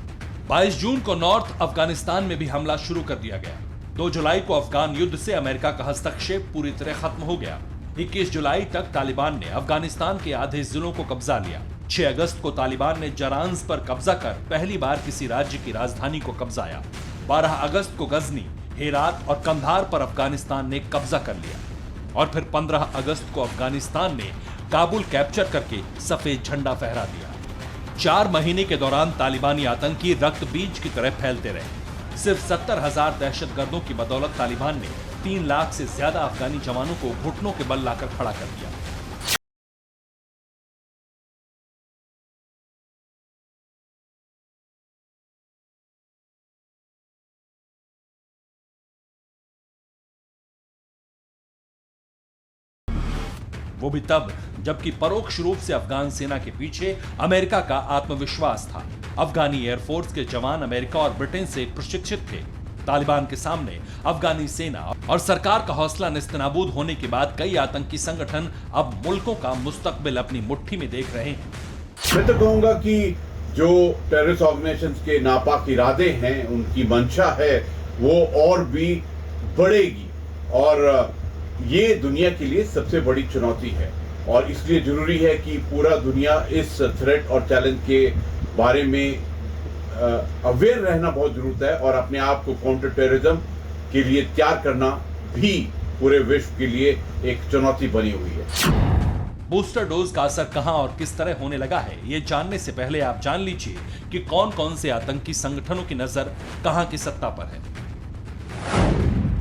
22 जून को नॉर्थ अफगानिस्तान में भी हमला शुरू कर दिया गया। 2 जुलाई को अफगान युद्ध से अमेरिका का हस्तक्षेप पूरी तरह खत्म हो गया। 21 जुलाई तक तालिबान ने अफगानिस्तान के आधे जिलों को कब्जा लिया। 6 अगस्त को तालिबान ने जरांज पर कब्जा कर पहली बार किसी राज्य की राजधानी को कब्जाया। 12 अगस्त को गजनी, हेरात और कंधार पर अफगानिस्तान ने कब्जा कर लिया और फिर 15 अगस्त को अफगानिस्तान ने काबुल कैप्चर करके सफेद झंडा फहरा दिया। 4 महीने के दौरान तालिबानी आतंकी रक्त बीज की तरह फैलते रहे। सिर्फ 70,000 दहशतगर्दों की बदौलत तालिबान ने 3 लाख से ज्यादा अफगानी जवानों को घुटनों के बल लाकर खड़ा कर दिया। वो भी तब जबकि परोक्ष रूप से अफगान सेना के पीछे अमेरिका का आत्मविश्वास था। अफगानी एयरफोर्स के जवान अमेरिका और ब्रिटेन से प्रशिक्षित थे। तालिबान के सामने अफगानी सेना और सरकार का हौसला नेस्तनाबूद होने के बाद कई आतंकी संगठन अब मुल्कों का मुस्तकबिल अपनी मुट्ठी में देख रहे हैं। मैं तो कहूंगा कि जो टेररिस्ट ऑर्गेनाइजेशंस के नापाक इरादे हैं, उनकी मंशा है, वो और भी बढ़ेगी और ये दुनिया के लिए सबसे बड़ी चुनौती है और इसलिए जरूरी है कि पूरा दुनिया इस थ्रेट और चैलेंज के बारे में अवेयर रहना बहुत जरूरत है और अपने आप को काउंटर टेररिज्म के लिए तैयार करना भी पूरे विश्व के लिए एक चुनौती बनी हुई है। बूस्टर डोज का असर कहां और किस तरह होने लगा है, ये जानने से पहले आप जान लीजिए कि कौन कौन से आतंकी संगठनों की नजर कहां की सत्ता पर है।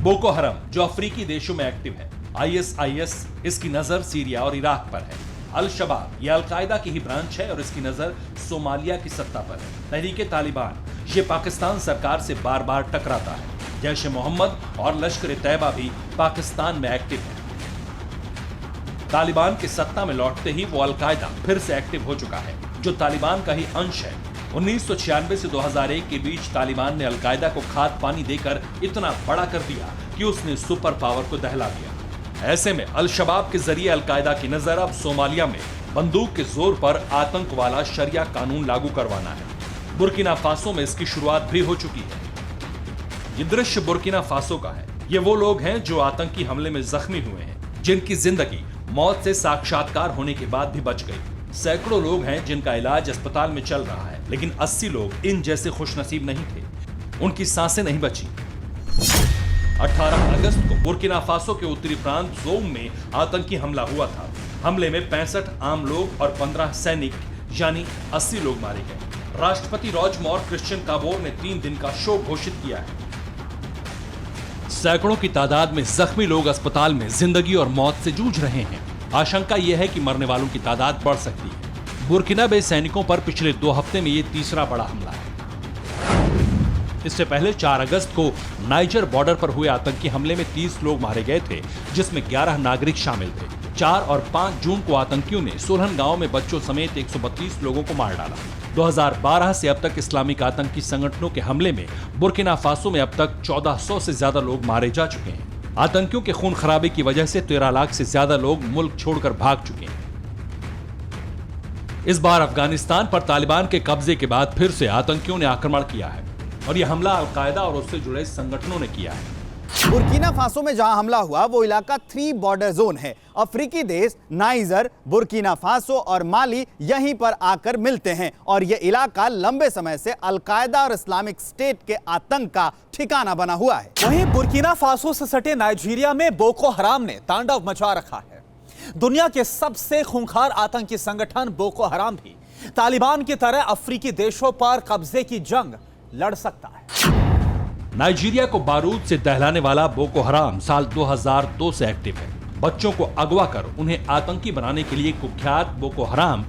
बोको हरम जो अफ्रीकी देशों में एक्टिव है। ISIS इसकी नजर सीरिया और इराक पर है। अल शबाब यह अलकायदा की ही ब्रांच है और इसकी नजर सोमालिया की सत्ता पर है। तहरीके तालिबान ये पाकिस्तान सरकार से बार बार टकराता है। जैश-ए मोहम्मद और लश्कर तैयबा भी पाकिस्तान में एक्टिव है। तालिबान की सत्ता में लौटते ही वो अलकायदा फिर से एक्टिव हो चुका है, जो तालिबान का ही अंश है। 1996 से 2001 के बीच तालिबान ने अलकायदा को खाद पानी देकर इतना बड़ा कर दिया कि उसने सुपर पावर को दहला दिया। ऐसे में अल शबाब के जरिए अलकायदा की नजर अब सोमालिया में बंदूक के जोर पर आतंक वाला शरिया कानून लागू करवाना है। बुर्किना फासो में इसकी शुरुआत भी हो चुकी है। ये दृश्य बुर्किना फासो का है। ये वो लोग हैं जो आतंकी हमले में जख्मी हुए हैं, जिनकी जिंदगी मौत से साक्षात्कार होने के बाद भी बच गई। सैकड़ों लोग हैं जिनका इलाज अस्पताल में चल रहा है, लेकिन 80 लोग इन जैसे खुशनसीब नहीं थे, उनकी सांसें नहीं बची। 18 अगस्त को बुर्किना फासो के उत्तरी प्रांत जोम में आतंकी हमला हुआ था। हमले में 65 आम लोग और 15 सैनिक यानी 80 लोग मारे गए। राष्ट्रपति रोजमौर क्रिश्चियन काबोर ने 3 दिन का शोक घोषित किया है। सैकड़ों की तादाद में जख्मी लोग अस्पताल में जिंदगी और मौत से जूझ रहे हैं। आशंका यह है कि मरने वालों की तादाद बढ़ सकती है। बुर्किनाबे सैनिकों पर पिछले 2 हफ्ते में ये तीसरा बड़ा हमला है। इससे पहले 4 अगस्त को नाइजर बॉर्डर पर हुए आतंकी हमले में 30 लोग मारे गए थे, जिसमें 11 नागरिक शामिल थे। 4 और 5 जून को आतंकियों ने सोलन गांव में बच्चों समेत 132 लोगों को मार डाला। 2012 से अब तक इस्लामिक आतंकी संगठनों के हमले में बुर्किना फासो में अब तक 1400 से ज्यादा लोग मारे जा चुके हैं। आतंकियों के खून खराबे की वजह से 13 लाख से ज्यादा लोग मुल्क छोड़कर भाग चुके हैं। इस बार अफगानिस्तान पर तालिबान के कब्जे के बाद फिर से आतंकियों ने आक्रमण किया है और यह हमला अलकायदा और उससे जुड़े संगठनों ने किया है। बुर्किना फासो में जहां हमला हुआ वो इलाका 3 बॉर्डर जोन है। अफ्रीकी देश नाइजर, बुर्किना फासो और माली यहीं पर आकर मिलते हैं और ये इलाका लंबे समय से अलकायदा और इस्लामिक स्टेट के आतंक का ठिकाना बना हुआ है। वहीं बुर्किना फासो से सटे नाइजीरिया में बोको हराम ने तांडव मचा रखा है। दुनिया के सबसे खूंखार आतंकी संगठन बोको हराम भी तालिबान की तरह अफ्रीकी देशों पर कब्जे की जंग लड़ सकता है। नाइजीरिया को बारूद से दहलाने वाला बोको हराम साल 2002 से एक्टिव है। बच्चों को अगवा कर उन्हें आतंकी बनाने के लिए कुख्यात बोको हराम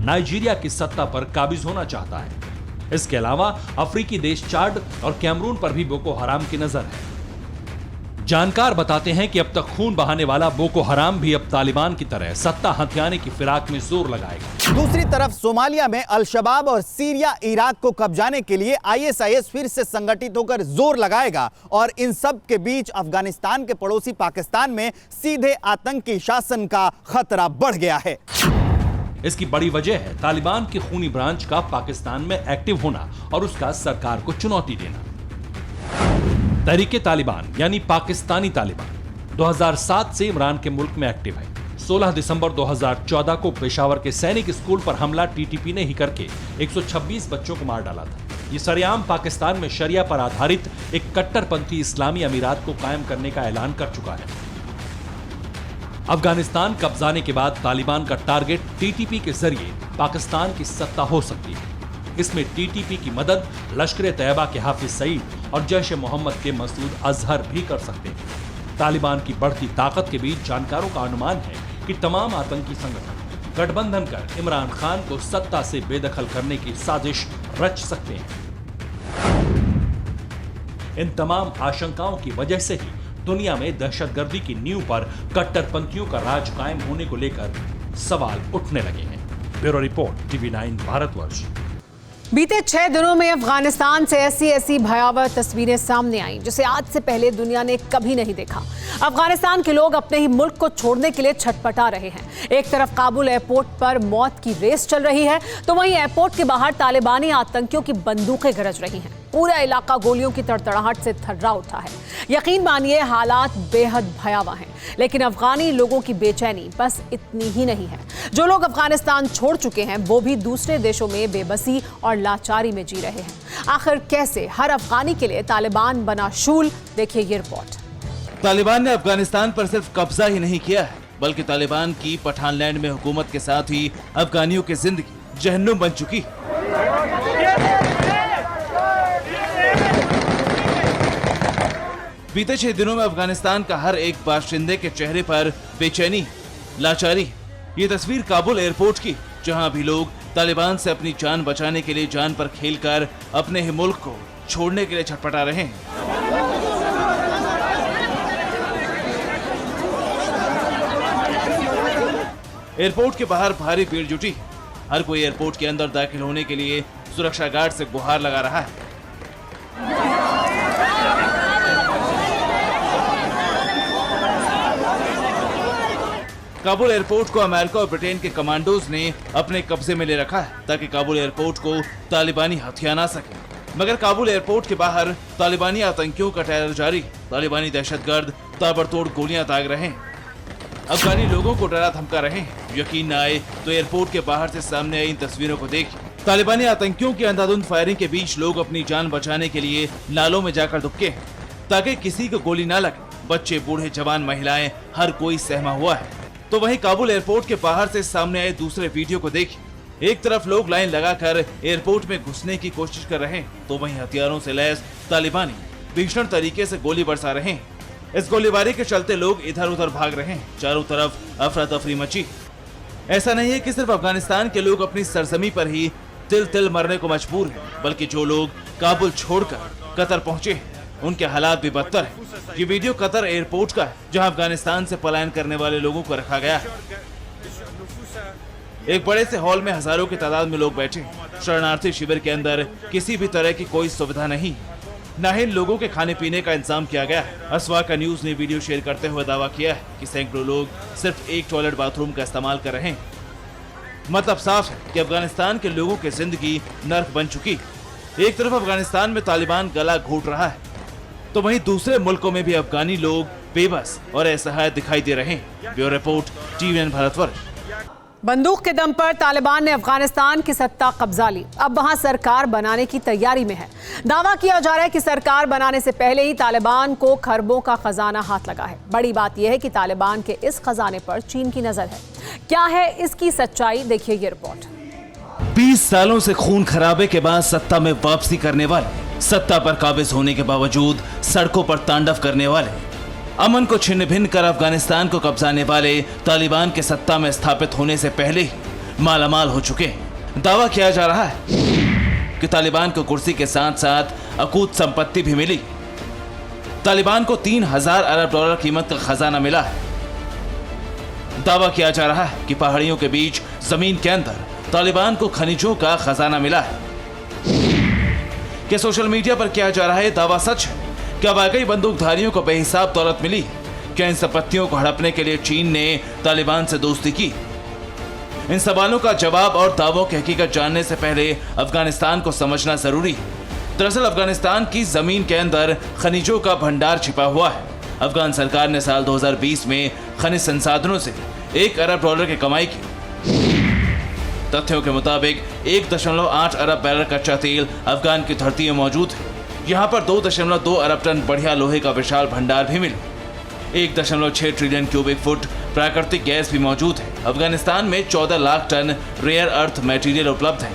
नाइजीरिया की सत्ता पर काबिज होना चाहता है। इसके अलावा अफ्रीकी देश चाड और कैमरून पर भी बोको हराम की नजर है। जानकार बताते हैं कि अब तक खून बहाने वाला बोको हराम भी अब तालिबान की तरह सत्ता हथियाने की फिराक में जोर लगाएगा। दूसरी तरफ सोमालिया में अल-शबाब और सीरिया इराक को कब्जाने के लिए ISIS फिर से संगठित होकर जोर लगाएगा और इन सब के बीच अफगानिस्तान के पड़ोसी पाकिस्तान में सीधे आतंकी शासन का खतरा बढ़ गया है। इसकी बड़ी वजह है तालिबान की खूनी ब्रांच का पाकिस्तान में एक्टिव होना और उसका सरकार को चुनौती देना। तहरीके तालिबान यानी पाकिस्तानी तालिबान 2007 से इमरान के मुल्क में एक्टिव है। 16 दिसंबर 2014 को पेशावर के सैनिक स्कूल पर हमला TTP ने ही करके 126 बच्चों को मार डाला था। ये सरेआम पाकिस्तान में शरिया पर आधारित एक कट्टरपंथी इस्लामी अमीरात को कायम करने का ऐलान कर चुका है। अफगानिस्तान कब्जाने के बाद तालिबान का टारगेट TTP के जरिए पाकिस्तान की सत्ता हो सकती है। इसमें TTP की मदद लश्कर-ए-तैयबा के हाफिज सईद और जैश-ए-मोहम्मद के मसूद अजहर भी कर सकते हैं। तालिबान की बढ़ती ताकत के बीच जानकारों का अनुमान है कि तमाम आतंकी संगठन गठबंधन कर इमरान खान को सत्ता से बेदखल करने की साजिश रच सकते हैं। इन तमाम आशंकाओं की वजह से ही दुनिया में दहशतगर्दी की नींव पर कट्टरपंथियों का राज कायम होने को लेकर सवाल उठने लगे हैं। Bureau report TV9 Bharatvarsh. बीते 6 दिनों में अफगानिस्तान से ऐसी भयावह तस्वीरें सामने आईं जिसे आज से पहले दुनिया ने कभी नहीं देखा। अफगानिस्तान के लोग अपने ही मुल्क को छोड़ने के लिए छटपटा रहे हैं। एक तरफ काबुल एयरपोर्ट पर मौत की रेस चल रही है तो वहीं एयरपोर्ट के बाहर तालिबानी आतंकियों की बंदूकें गरज रही हैं। पूरा इलाका गोलियों की तड़तड़ाहट से थर्रा उठा है। यकीन मानिए हालात बेहद भयावह हैं, लेकिन अफगानी लोगों की बेचैनी बस इतनी ही नहीं है। जो लोग अफगानिस्तान छोड़ चुके हैं वो भी दूसरे देशों में बेबसी और लाचारी में जी रहे हैं। आखिर कैसे हर अफगानी के लिए तालिबान बना शूल, देखिए ये रिपोर्ट। तालिबान ने अफगानिस्तान पर सिर्फ कब्जा ही नहीं किया है, बल्कि तालिबान की पठानलैंड में हुकूमत के साथ ही अफगानियों की जिंदगी जहन्नुम बन चुकी। बीते 6 दिनों में अफगानिस्तान का हर एक बाशिंदे के चेहरे पर बेचैनी, लाचारी। ये तस्वीर काबुल एयरपोर्ट की, जहां भी लोग तालिबान से अपनी जान बचाने के लिए जान पर खेलकर अपने ही मुल्क को छोड़ने के लिए छटपटा रहे हैं। एयरपोर्ट के बाहर भारी भीड़ जुटी। हर कोई एयरपोर्ट के अंदर दाखिल होने के लिए सुरक्षा गार्ड से गुहार लगा रहा है। काबुल एयरपोर्ट को अमेरिका और ब्रिटेन के कमांडोज ने अपने कब्जे में ले रखा है ताकि काबुल एयरपोर्ट को तालिबानी हथिया ना सके। मगर काबुल एयरपोर्ट के बाहर तालिबानी आतंकियों का टेरर जारी। तालिबानी दहशतगर्द ताबड़तोड़ गोलियां दाग रहे हैं, अफगानी लोगों को डरा धमका रहे हैं। यकीन न आए तो एयरपोर्ट के बाहर से सामने आई इन तस्वीरों को देखिए। तालिबानी आतंकियों की अंधाधुंध फायरिंग के बीच लोग अपनी जान बचाने के लिए नालों में जाकर दुबके हैं ताकि किसी को गोली ना लगे। बच्चे, बूढ़े, जवान, महिलाएं, हर कोई सहमा हुआ है। तो वहीं काबुल एयरपोर्ट के बाहर से सामने आए दूसरे वीडियो को देखिए। एक तरफ लोग लाइन लगाकर एयरपोर्ट में घुसने की कोशिश कर रहे हैं, तो वहीं हथियारों से लैस तालिबानी भीषण तरीके से गोली बरसा रहे हैं। इस गोलीबारी के चलते लोग इधर उधर भाग रहे हैं। चारों तरफ अफरा तफरी मची। ऐसा नहीं है कि सिर्फ अफगानिस्तान के लोग अपनी सरजमी पर ही तिल तिल मरने को मजबूर हैं, बल्कि जो लोग काबुल छोड़कर कतर पहुंचे हैं उनके हालात भी बदतर हैं। ये वीडियो कतर एयरपोर्ट का है, जहां अफगानिस्तान से पलायन करने वाले लोगों को रखा गया है। एक बड़े से हॉल में हजारों की तादाद में लोग बैठे। शरणार्थी शिविर के अंदर किसी भी तरह की कोई सुविधा नहीं, न ही लोगों के खाने पीने का इंतजाम किया गया है। असवा का न्यूज ने वीडियो शेयर करते हुए दावा किया है कि सैकड़ों लोग सिर्फ एक टॉयलेट बाथरूम का इस्तेमाल कर रहे हैं। मतलब साफ है कि अफगानिस्तान के लोगों की जिंदगी नर्क बन चुकी। एक तरफ अफगानिस्तान में तालिबान गला घोट रहा है, तो वहीं दूसरे मुल्कों में भी अफगानी लोग बेबस और असहाय दिखाई दे रहे हैं। Bureau report, TVN Bharatvarsh. बंदूक के दम पर तालिबान ने अफगानिस्तान की सत्ता कब्जा ली। अब वहां सरकार बनाने की तैयारी में है। दावा किया जा रहा है कि सरकार बनाने से पहले ही तालिबान को खरबों का खजाना हाथ लगा है। बड़ी बात यह है कि तालिबान के इस खजाने पर चीन की नजर है। क्या है इसकी सच्चाई, देखिए ये रिपोर्ट। 20 सालों से खून खराबे के बाद सत्ता में वापसी करने वाले, सत्ता पर काबिज होने के बावजूद सड़कों पर तांडव करने वाले, अमन को छिन्न भिन्न कर अफगानिस्तान को कब्जाने वाले तालिबान के सत्ता में स्थापित होने से पहले ही मालामाल हो चुके हैं। दावा किया जा रहा है कि तालिबान को कुर्सी के साथ साथ अकूत संपत्ति भी मिली। तालिबान को 3000 अरब डॉलर कीमत का खजाना मिला है। दावा किया जा रहा है कि पहाड़ियों के बीच जमीन के अंदर तालिबान को खनिजों का खजाना मिला है। क्या सोशल मीडिया पर किया जा रहा है दावा सच है? क्या वाकई बंदूकधारियों को बेहिसाब दौलत मिली? क्या इन संपत्तियों को हड़पने के लिए चीन ने तालिबान से दोस्ती की? इन सवालों का जवाब और दावों की हकीकत जानने से पहले अफगानिस्तान को समझना जरूरी है। दरअसल अफगानिस्तान की जमीन के अंदर खनिजों का भंडार छिपा हुआ है। अफगान सरकार ने साल 2020 में खनिज संसाधनों से 1 अरब डॉलर की कमाई की। तथ्यों के मुताबिक 1.8 अरब बैरल कच्चा तेल अफगान की धरती में मौजूद है। यहाँ पर 2.2 अरब टन बढ़िया लोहे का विशाल भंडार भी मिले। 1.6 ट्रिलियन क्यूबिक फुट प्राकृतिक गैस भी मौजूद है। अफगानिस्तान में 14 lakh ton rare earth material उपलब्ध है।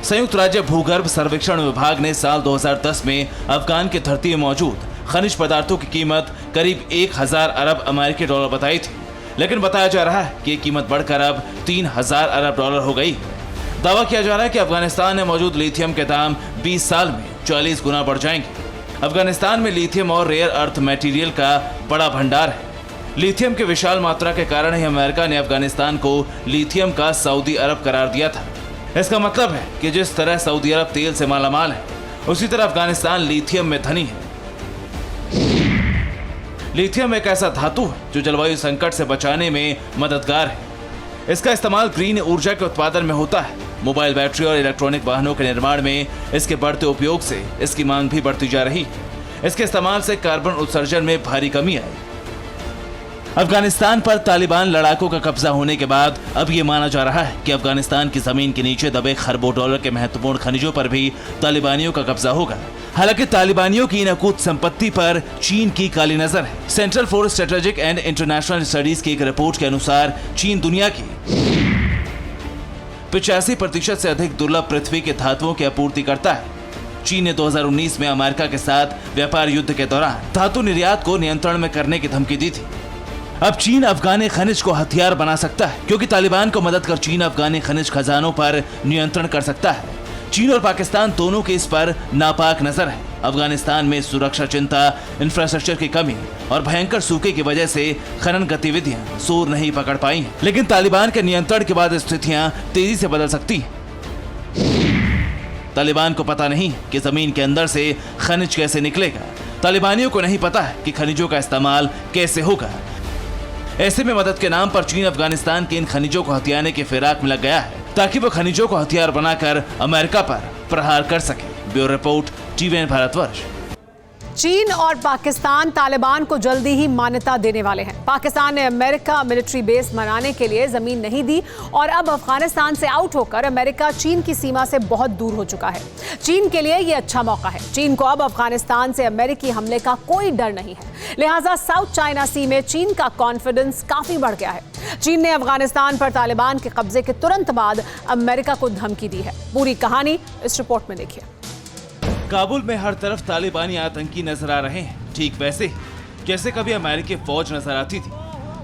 संयुक्त राज्य भूगर्भ सर्वेक्षण विभाग ने साल 2010 में अफगान की धरती में मौजूद खनिज पदार्थों की कीमत करीब 1000 अरब अमेरिकी डॉलर बताई थी, लेकिन बताया जा रहा है कि ये कीमत बढ़कर अब 3000 अरब डॉलर हो गई। दावा किया जा रहा है कि अफगानिस्तान में मौजूद लिथियम के दाम 20 साल में 40 गुना बढ़ जाएंगे। अफगानिस्तान में लिथियम और रेयर अर्थ मटेरियल का बड़ा भंडार है। लिथियम की विशाल मात्रा के कारण ही अमेरिका ने अफगानिस्तान को लिथियम का सऊदी अरब करार दिया था। इसका मतलब है कि जिस तरह सऊदी अरब तेल से मालामाल है, उसी तरह अफगानिस्तान लिथियम में धनी है। लिथियम एक ऐसा धातु है जो जलवायु संकट से बचाने में मददगार है। इसका इस्तेमाल ग्रीन ऊर्जा के उत्पादन में होता है। मोबाइल बैटरी और इलेक्ट्रॉनिक वाहनों के निर्माण में इसके बढ़ते उपयोग से इसकी मांग भी बढ़ती जा रही है। इसके इस्तेमाल से कार्बन उत्सर्जन में भारी कमी आई। अफगानिस्तान पर तालिबान लड़ाकों का कब्जा होने के बाद अब ये माना जा रहा है कि अफगानिस्तान की जमीन के नीचे दबे खरबों डॉलर के महत्वपूर्ण खनिजों पर भी तालिबानियों का कब्जा होगा। हालांकि तालिबानियों की इन अकूत संपत्ति पर चीन की काली नजर है। Central for strategic and international studies की एक रिपोर्ट के अनुसार चीन दुनिया की 85% से अधिक दुर्लभ पृथ्वी के धातुओं की आपूर्ति करता है। चीन ने 2019 में अमेरिका के साथ व्यापार युद्ध के दौरान धातु निर्यात को नियंत्रण में करने की धमकी दी थी। अब चीन अफगानी खनिज को हथियार बना सकता है, क्योंकि तालिबान को मदद कर चीन अफगानी खनिज खजानों पर नियंत्रण कर सकता है। चीन और पाकिस्तान दोनों की इस पर नापाक नजर है। अफगानिस्तान में सुरक्षा चिंता, इंफ्रास्ट्रक्चर की कमी और भयंकर सूखे की वजह से खनन गतिविधियां जोर नहीं पकड़ पाई हैं। लेकिन तालिबान के नियंत्रण के बाद स्थितियां तेजी से बदल सकती हैं। तालिबान को पता नहीं कि जमीन के अंदर से खनिज कैसे निकलेगा। तालिबानियों को नहीं पता है कि खनिजों का इस्तेमाल कैसे होगा। ऐसे में मदद के नाम पर चीन अफगानिस्तान के इन खनिजों को हथियाने की फिराक में लग गया है, ताकि वो खनिजों को हथियार बनाकर अमेरिका पर प्रहार कर सके। Bureau report, TVN Bharatvarsh. चीन और पाकिस्तान तालिबान को जल्दी ही मान्यता देने वाले हैं। पाकिस्तान ने अमेरिका मिलिट्री बेस बनाने के लिए जमीन नहीं दी और अब अफगानिस्तान से आउट होकर अमेरिका चीन की सीमा से बहुत दूर हो चुका है। चीन के लिए यह अच्छा मौका है। चीन को अब अफगानिस्तान से अमेरिकी हमले का कोई डर नहीं है, लिहाजा साउथ चाइना सी में चीन का कॉन्फिडेंस काफी बढ़ गया है। चीन ने अफगानिस्तान पर तालिबान के कब्जे के तुरंत बाद अमेरिका को धमकी दी है। पूरी कहानी इस रिपोर्ट में देखिए। काबुल में हर तरफ तालिबानी आतंकी नजर आ रहे हैं, ठीक वैसे जैसे कभी अमेरिकी फौज नजर आती थी।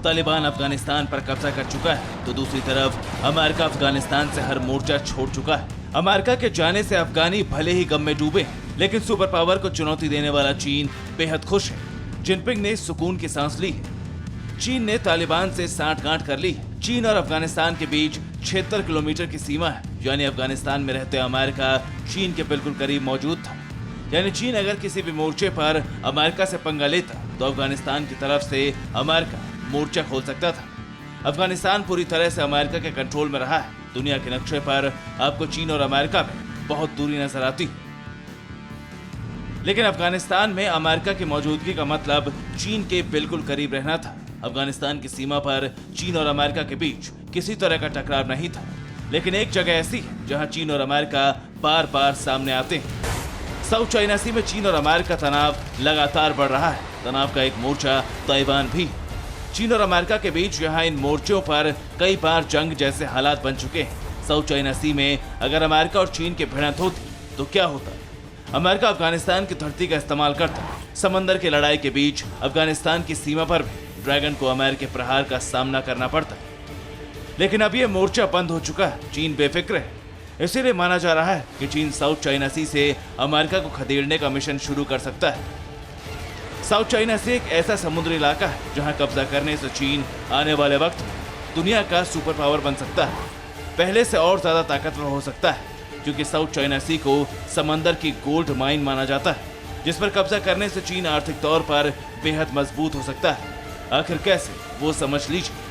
तालिबान अफगानिस्तान पर कब्जा कर चुका है तो दूसरी तरफ अमेरिका अफगानिस्तान से हर मोर्चा छोड़ चुका है। अमेरिका के जाने से अफगानी भले ही गम में डूबे, लेकिन सुपर पावर को चुनौती देने वाला चीन बेहद खुश है। जिनपिंग ने सुकून की सांस ली है। चीन ने तालिबान से सांठगांठ कर ली है। चीन और अफगानिस्तान के बीच 76 किलोमीटर की सीमा है, यानी अफगानिस्तान में रहते अमेरिका चीन के बिल्कुल करीब मौजूद था। यानी चीन अगर किसी भी मोर्चे पर अमेरिका से पंगा लेता तो अफगानिस्तान की तरफ से अमेरिका मोर्चा खोल सकता था। अफगानिस्तान पूरी तरह से अमेरिका के कंट्रोल में रहा है। दुनिया के नक्शे पर आपको चीन और अमेरिका में बहुत दूरी नजर आती है, लेकिन अफगानिस्तान में अमेरिका की मौजूदगी का मतलब चीन के बिल्कुल करीब रहना था। अफगानिस्तान की सीमा पर चीन और अमेरिका के बीच किसी तरह का टकराव नहीं था, लेकिन एक जगह ऐसी है जहां चीन और अमेरिका बार बार सामने आते हैं। साउथ चाइना सी में चीन और अमेरिका तनाव लगातार बढ़ रहा है। तनाव का एक मोर्चा ताइवान भी। चीन और अमेरिका के बीच यहाँ इन मोर्चों पर कई बार जंग जैसे हालात बन चुके हैं। साउथ चाइना सी में अगर अमेरिका और चीन की भिड़ंत होती तो क्या होता? अमेरिका अफगानिस्तान की धरती का इस्तेमाल करता। समंदर की लड़ाई के बीच अफगानिस्तान की सीमा पर भी ड्रैगन को अमेरिकी प्रहार का सामना करना पड़ता है। लेकिन अब यह मोर्चा बंद हो चुका है। चीन बेफिक्र है। इसीलिए माना जा रहा है कि चीन साउथ चाइना सी से अमेरिका को खदेड़ने का मिशन शुरू कर सकता है। साउथ चाइना सी एक ऐसा समुद्री इलाका है जहां कब्जा करने से चीन आने वाले वक्त में दुनिया का सुपर पावर बन सकता है। पहले से और ज्यादा ताकतवर हो सकता है, क्योंकि साउथ चाइना सी को समंदर की गोल्ड माइन माना जाता है, जिस पर कब्जा करने से चीन आर्थिक तौर पर बेहद मजबूत हो सकता है। आखिर कैसे, वो समझ लीजिए।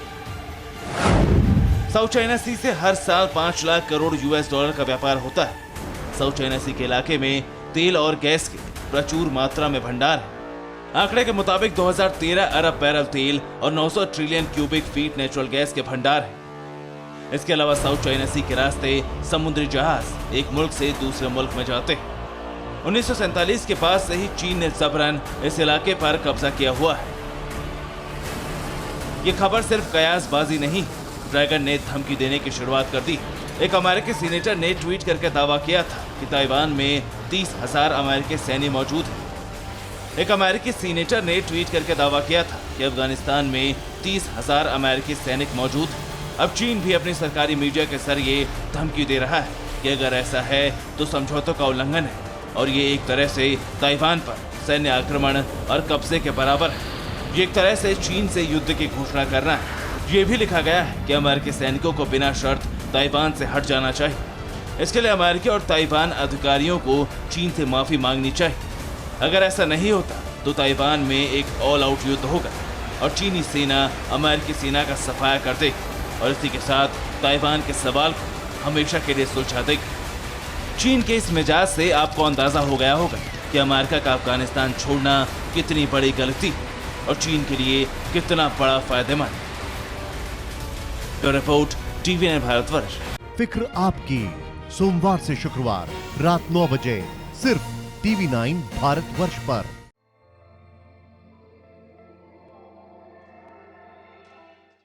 साउथ चाइना सी से हर साल 5 लाख करोड़ US डॉलर का व्यापार होता है। साउथ चाइना सी के इलाके में तेल और गैस के प्रचुर मात्रा में भंडार है। आंकड़े के मुताबिक 2013 अरब बैरल तेल और 900 trillion cubic feet natural gas के भंडार है। इसके अलावा साउथ चाइना सी के रास्ते समुद्री जहाज एक मुल्क से दूसरे मुल्क में जाते हैं। 1947 के बाद से ही चीन ने जबरन इस इलाके पर कब्जा किया हुआ है। ये खबर सिर्फ कयासबाजी नहीं, ड्रैगन ने धमकी देने की शुरुआत कर दी। एक अमेरिकी सीनेटर ने ट्वीट करके दावा किया था कि ताइवान में 30,000 अमेरिकी सैनिक मौजूद हैं। एक अमेरिकी सीनेटर ने ट्वीट करके दावा किया था कि अफगानिस्तान में 30,000 अमेरिकी सैनिक मौजूद हैं। अब चीन भी अपनी सरकारी मीडिया के जरिए धमकी दे रहा है कि अगर ऐसा है तो समझौतों का उल्लंघन है और ये एक तरह से ताइवान पर सैन्य आक्रमण और कब्जे के बराबर है। ये एक तरह से चीन से युद्ध की घोषणा करना है। ये भी लिखा गया है कि अमेरिकी सैनिकों को बिना शर्त ताइवान से हट जाना चाहिए। इसके लिए अमेरिकी और ताइवान अधिकारियों को चीन से माफी मांगनी चाहिए। अगर ऐसा नहीं होता तो ताइवान में एक ऑल आउट युद्ध होगा और चीनी सेना अमेरिकी सेना का सफाया कर देगी और इसी के साथ ताइवान के सवाल को हमेशा के लिए सुलझा देगी। चीन के इस मिजाज से आपको अंदाजा हो गया होगा कि अमेरिका का अफगानिस्तान छोड़ना कितनी बड़ी गलती और चीन के लिए कितना बड़ा फायदेमंद। Report TV9 Bharatvarsh. फिक्र आपकी, सोमवार से शुक्रवार रात 9 बजे सिर्फ TV9 भारतवर्ष पर।